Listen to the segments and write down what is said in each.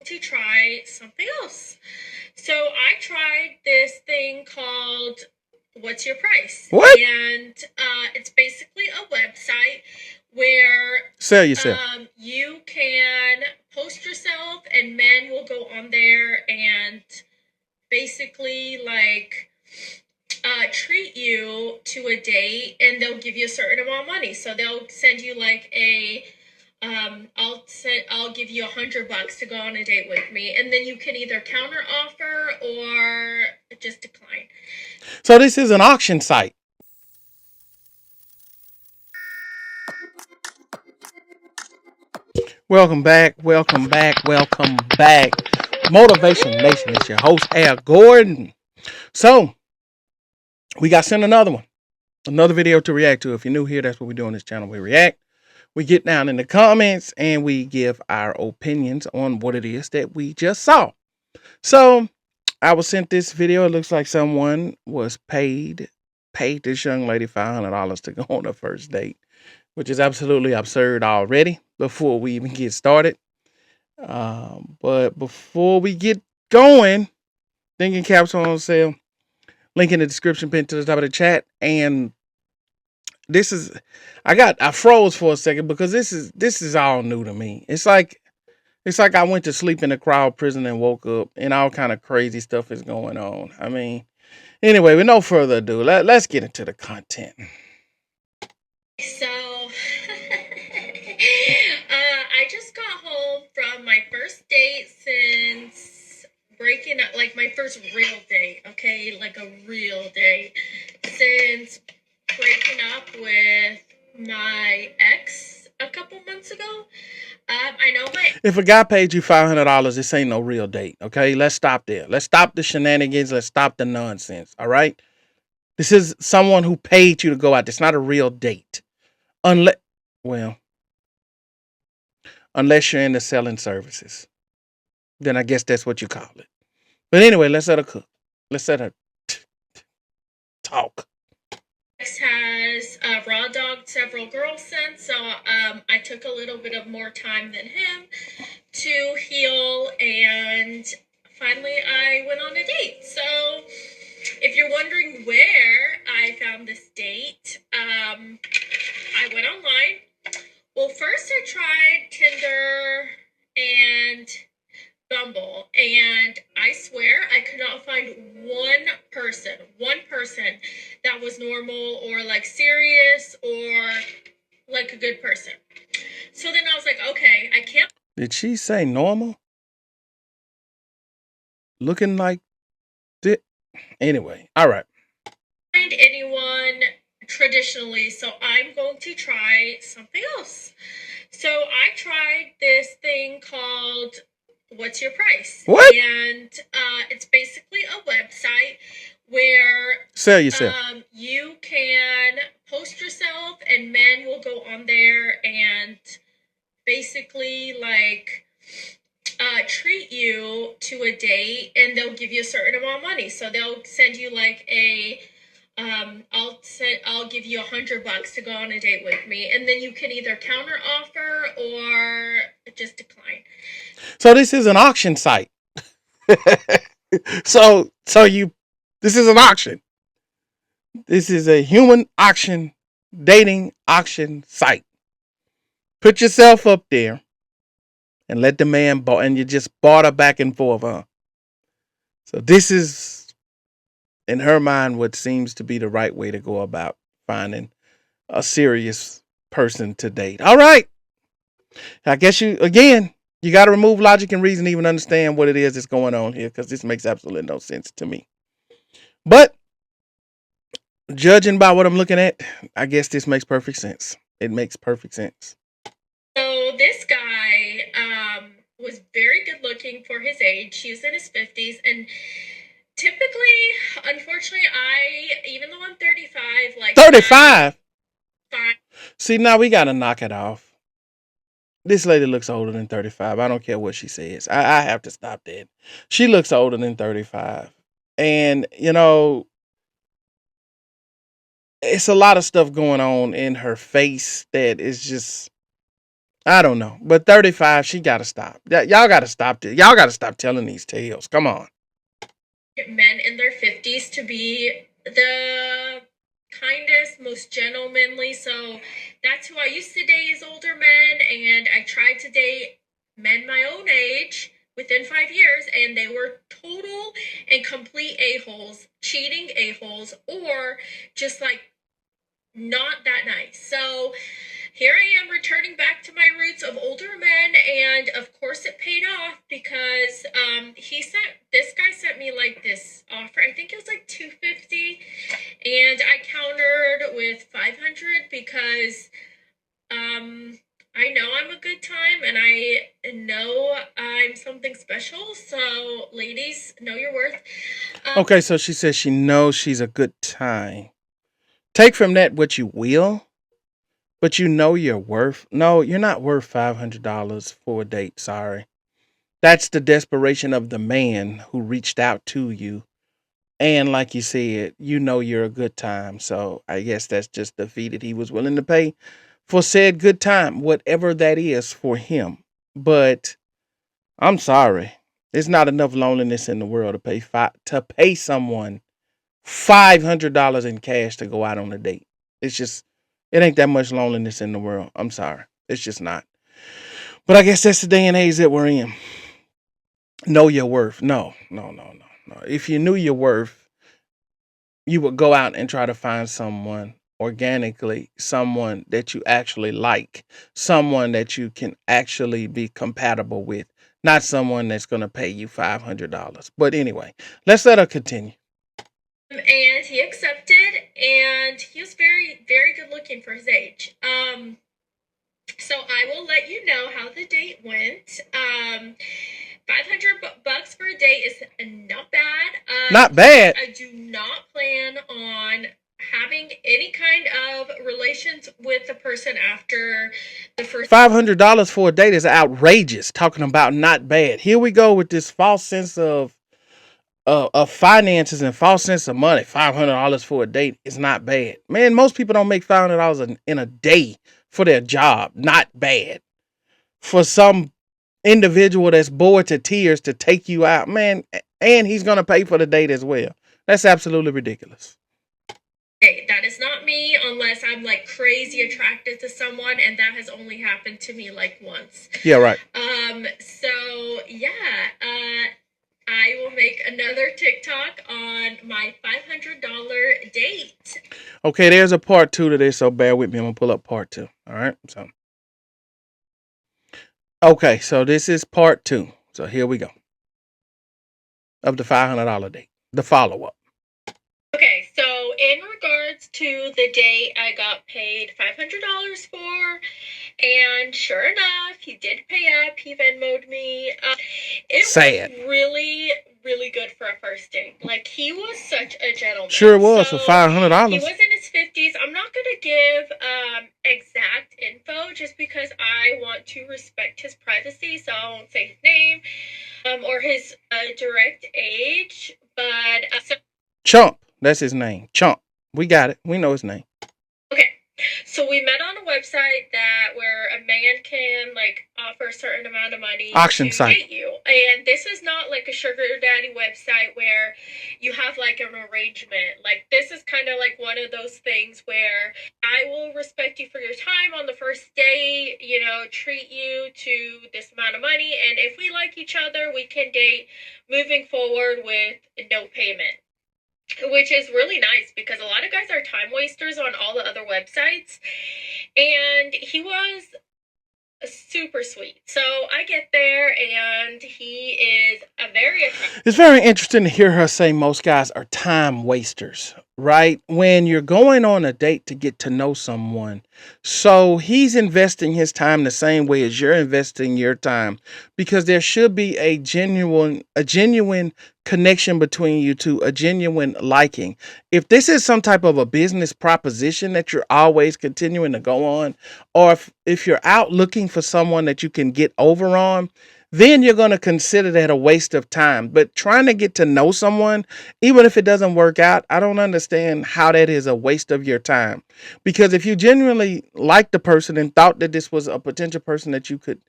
to try something else. So I tried this thing called What's Your Price? What? And it's basically a website where Sell yourself. you can post yourself and men will go on there and basically treat you to a date and they'll give you a certain amount of money. So they'll send you like I'll give you $100 to go on a date with me, and then you can either counter offer or just decline. So this is an auction site. Welcome back. Welcome back. Welcome back. Motivation Nation. It's your host, Air Gordon. So we got sent another one. Another video to react to. If you're new here, that's what we do on this channel. We react. We get down in the comments and we give our opinions on what it is that we just saw. So I was sent this video. It looks like someone was paid this young lady $500 to go on a first date, which is absolutely absurd already before we even get started. But before we get going, thinking caps on sale. Link in the description, pinned to the top of the chat. And this is, I froze for a second because this is all new to me. It's like I went to sleep in a crowd prison and woke up and all kind of crazy stuff is going on. I mean, anyway, with no further ado, let's get into the content. So, I just got home from my first date since breaking up, like my first real date, okay? Like a real date. Since breaking up with my ex a couple months ago. I know if a guy paid you $500, this ain't no real date, okay? Let's stop there. Let's stop the shenanigans. Let's stop the nonsense, all right? This is someone who paid you to go out. It's not a real date. Unless you're into selling services. Then I guess that's what you call it. But anyway, let's let her cook. Let's let her talk. Has raw dogged several girls since, so I took a little bit of more time than him to heal, and finally I went on a date. So if you're wondering where I found this date, I went online. Well, first I tried Tinder and Bumble, and I swear I could not find one person that was normal or like serious or like a good person. So then I was like, okay, I can't. Did she say normal? Looking like this? Anyway, all right. Find anyone traditionally, so I'm going to try something else. So I tried this thing called What's Your Price? What? And it's basically a website where sell yourself. You can post yourself and men will go on there and basically treat you to a date and they'll give you a certain amount of money. So they'll send you like I'll give you $100 to go on a date with me, and then you can either counter offer or just decline. So this is an auction site. so this is an auction. This is a human auction, dating auction site. Put yourself up there and let the man and you just barter back and forth, huh? So this is, in her mind, what seems to be the right way to go about finding a serious person to date. All right. I guess you got to remove logic and reason to even understand what it is that's going on here, because this makes absolutely no sense to me. But judging by what I'm looking at, I guess this makes perfect sense. It makes perfect sense. So this guy was very good looking for his age. He was in his 50s, and typically, unfortunately, even though I'm 35, like 35. See, now we gotta knock it off. This lady looks older than 35. I don't care what she says. I have to stop that. She looks older than 35. And, it's a lot of stuff going on in her face that is just I don't know. But 35, she got to stop. Y'all got to stop this. Y'all got to stop telling these tales. Come on. Men in their 50s to be the kindest, most gentlemanly. So that's who I used to date, is older men, and I tried to date men my own age within 5 years, and they were total and complete a-holes, cheating a-holes, or just like not that nice. So here I am returning back to my roots of older men, and of course it paid off because this guy sent me like this offer. I think it was like 250, and I countered with 500 because I know I'm a good time and I know I'm something special. So ladies, know your worth. Okay, so she says she knows she's a good time. Take from that what you will, but you know your worth. No, you're not worth $500 for a date. Sorry. That's the desperation of the man who reached out to you. And like you said, you know you're a good time. So I guess that's just the fee that he was willing to pay for said good time, whatever that is for him. But I'm sorry. There's not enough loneliness in the world to pay someone $500 in cash to go out on a date. It ain't that much loneliness in the world. I'm sorry. It's just not. But I guess that's the day and age that we're in. Know your worth. No. If you knew your worth, you would go out and try to find someone organically, someone that you actually like, someone that you can actually be compatible with, not someone that's going to pay you $500. But anyway, let's let her continue. And he accepted, and he was very, very good looking for his age. So I will let you know how the date went. 500 bucks for a date is not bad. Not bad. I do not plan on having any kind of relations with the person after the first. $500 for a date is outrageous. Talking about not bad. Here we go with this false sense of finances and false sense of money. $500 for a date is not bad. Man, most people don't make $500 in a day for their job. Not bad. For some individual that's bored to tears to take you out, man, and he's going to pay for the date as well. That's absolutely ridiculous. That is not me unless I'm like crazy attracted to someone, and that has only happened to me like once. Yeah, right. So yeah, I will make another TikTok on my $500 date. Okay, there's a part 2 to this, so bear with me. I'm gonna pull up part 2. All right, so okay, so this is part 2. So here we go of the $500 date, the follow-up. Okay, so in regards to the date I got paid $500 for, and sure enough, he did pay up. He Venmo'd me. It Sad. was really, really good for a first date. Like, he was such a gentleman. Sure was for $500. He was in his 50s. I'm not going to give exact info just because I want to respect his privacy, so I won't say his name or his direct age. But Chump, that's his name. Chump. We got it. We know his name. Okay. So we met on a website where a man can like offer a certain amount of money auction to site. date you. And this is not like a sugar daddy website where you have like an arrangement. Like, this is kind of like one of those things where I will respect you for your time on the first date, treat you to this amount of money, and if we like each other, we can date moving forward with no payment. Which is really nice because a lot of guys are time wasters on all the other websites. And he was super sweet. So I get there and he is a very attractive. It's very interesting to hear her say most guys are time wasters, right? When you're going on a date to get to know someone. So he's investing his time the same way as you're investing your time, because there should be a genuine connection between you two, a genuine liking. If this is some type of a business proposition that you're always continuing to go on, or if you're out looking for someone that you can get over on, then you're going to consider that a waste of time. But trying to get to know someone, even if it doesn't work out, I don't understand how that is a waste of your time. Because if you genuinely liked the person and thought that this was a potential person that you could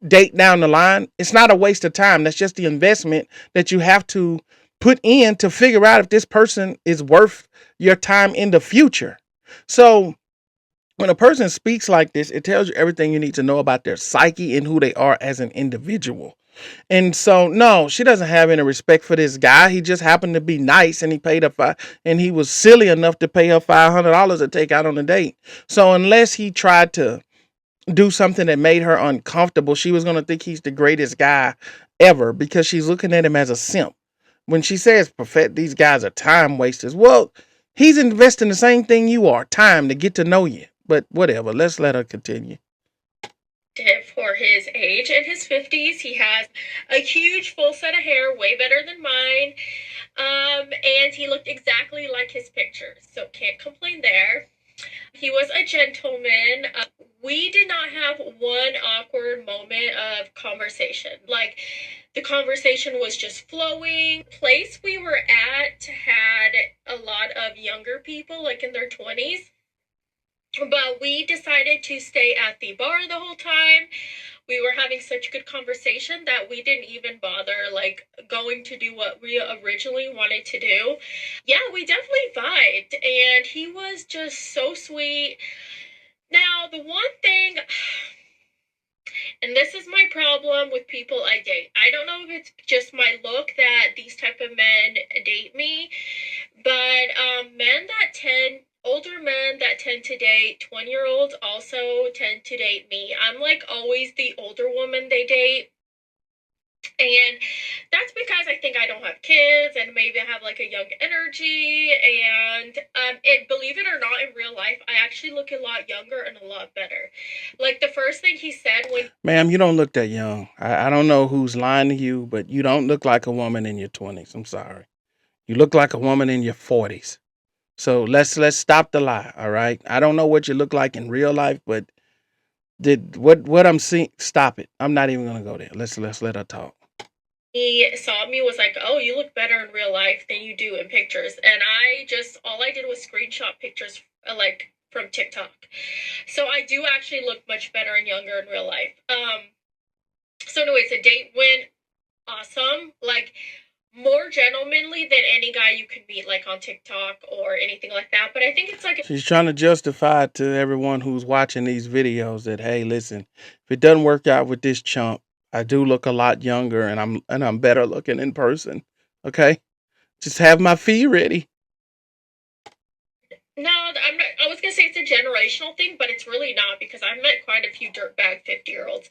date down the line, it's not a waste of time. That's just the investment that you have to put in to figure out if this person is worth your time in the future. So when a person speaks like this, it tells you everything you need to know about their psyche and who they are as an individual. And so, no, she doesn't have any respect for this guy. He just happened to be nice, and he was silly enough to pay her $500 to take out on a date. So unless he tried to do something that made her uncomfortable, she was gonna think he's the greatest guy ever because she's looking at him as a simp. When she says perfect, these guys are time wasters. Well, he's investing the same thing you are, time to get to know you. But whatever, let's let her continue. For his age, in his 50s, he has a huge full set of hair, way better than mine. And he looked exactly like his pictures, so can't complain there. He was a gentleman. We did not have one awkward moment of conversation. Like, the conversation was just flowing. The place we were at had a lot of younger people, like in their 20s. But we decided to stay at the bar the whole time. We were having such good conversation that we didn't even bother like going to do what we originally wanted to do. Yeah, we definitely vibed, and he was just so sweet. Now, the one thing, and this is my problem with people I date. I don't know if it's just my look that these type of men date me, but older men that tend to date 20-year-olds also tend to date me. I'm like always the older woman they date. And that's because I think I don't have kids and maybe I have like a young energy. And believe it or not, in real life, I actually look a lot younger and a lot better. Like the first thing he said when, Ma'am, you don't look that young. I don't know who's lying to you, but you don't look like a woman in your 20s. I'm sorry. You look like a woman in your 40s. So let's stop the lie, all right? I don't know what you look like in real life, but did what I'm seeing, stop it. I'm not even gonna go there. Let's let her talk. he saw me was like, "Oh, you look better in real life than you do in pictures." And all I did was screenshot pictures like from TikTok. So I do actually look much better and younger in real life. So anyways, the date went awesome. Like more gentlemanly than any guy you could meet like on TikTok or anything like that. But I think it's like She's trying to justify to everyone who's watching these videos that, hey, listen, if it doesn't work out with this chump, I do look a lot younger and I'm better looking in person. Okay? Just have my fee ready. no, I'm not. I was gonna say it's a generational thing, but it's really not because I've met quite a few dirtbag 50-year-olds.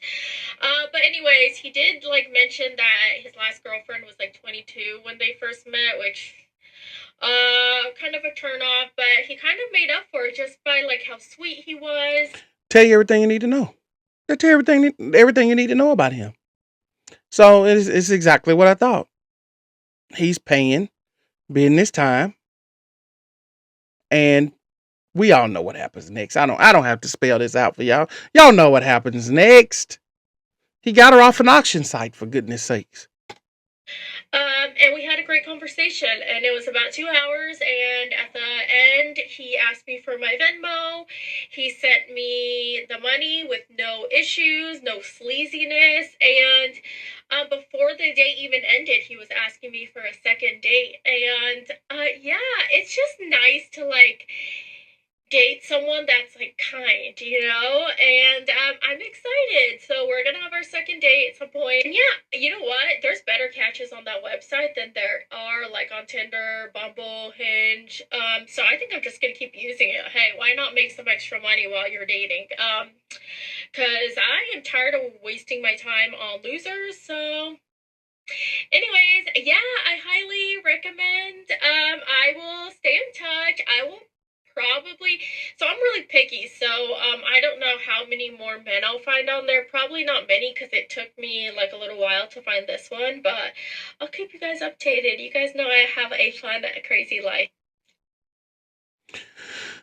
But anyways, he did like mention that his last girlfriend was like 22 when they first met, which kind of a turn off. But he kind of made up for it just by like how sweet he was. Tell you everything you need to know. They tell you everything you need to know about him. So it's exactly what I thought. He's paying business time, and we all know what happens next. I don't have to spell this out for y'all. Y'all know what happens next. He got her off an auction site, for goodness sakes. And we had a great conversation, and it was about 2 hours. And at the end, he asked me for my Venmo. He sent me the money with no issues, no sleaziness. And before the date even ended, he was asking me for a second date. And yeah, it's just nice to like date someone that's like kind, and I'm excited. So we're gonna have our second date at some point. And yeah, you know what, there's better catches on that website than there are like on Tinder, Bumble, Hinge. So I think I'm just gonna keep using it. Hey, why not make some extra money while you're dating? Because I am tired of wasting my time on losers. So anyways, yeah, I highly recommend. I will stay in touch. I will probably, so I'm really picky, so I don't know how many more men I'll find on there. Probably not many because it took me like a little while to find this one, but I'll keep you guys updated. You guys know I have a fun, crazy life.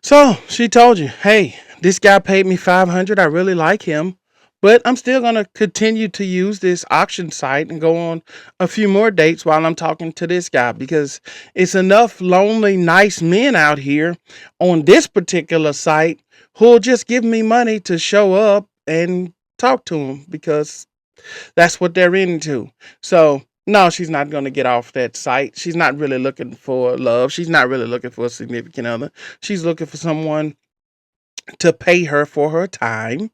So she told you, hey, this guy paid me $500. I really like him, But I'm still going to continue to use this auction site and go on a few more dates while I'm talking to this guy, because it's enough lonely, nice men out here on this particular site who'll just give me money to show up and talk to them, because that's what they're into. So, no, she's not going to get off that site. She's not really looking for love. She's not really looking for a significant other. She's looking for someone to pay her for her time.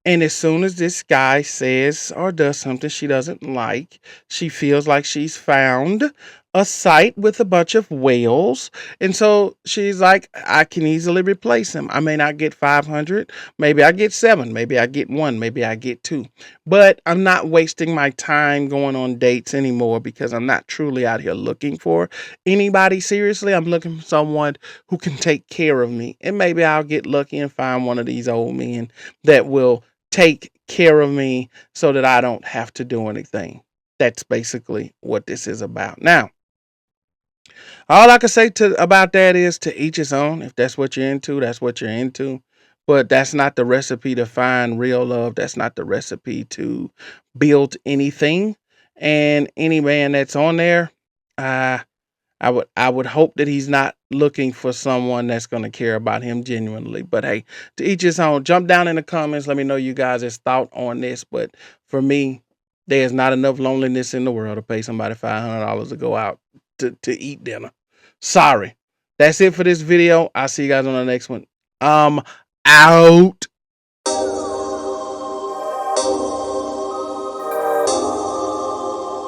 And as soon as this guy says or does something she doesn't like, she feels like she's found a site with a bunch of whales. And so she's like, I can easily replace him. I may not get 500. Maybe I get 7. Maybe I get 1. Maybe I get 2. But I'm not wasting my time going on dates anymore, because I'm not truly out here looking for anybody seriously. I'm looking for someone who can take care of me. And maybe I'll get lucky and find one of these old men that will take care of me so that I don't have to do anything. That's basically what this is about. Now, all I can say about that is to each his own. If that's what you're into, that's what you're into. But that's not the recipe to find real love. That's not the recipe to build anything. And any man that's on there, uh, I would hope that he's not looking for someone that's going to care about him genuinely. But hey, to each his own. Jump down in the comments. Let me know you guys' thought on this. But for me, there's not enough loneliness in the world to pay somebody $500 to go out to eat dinner. Sorry. That's it for this video. I'll see you guys on the next one. Out.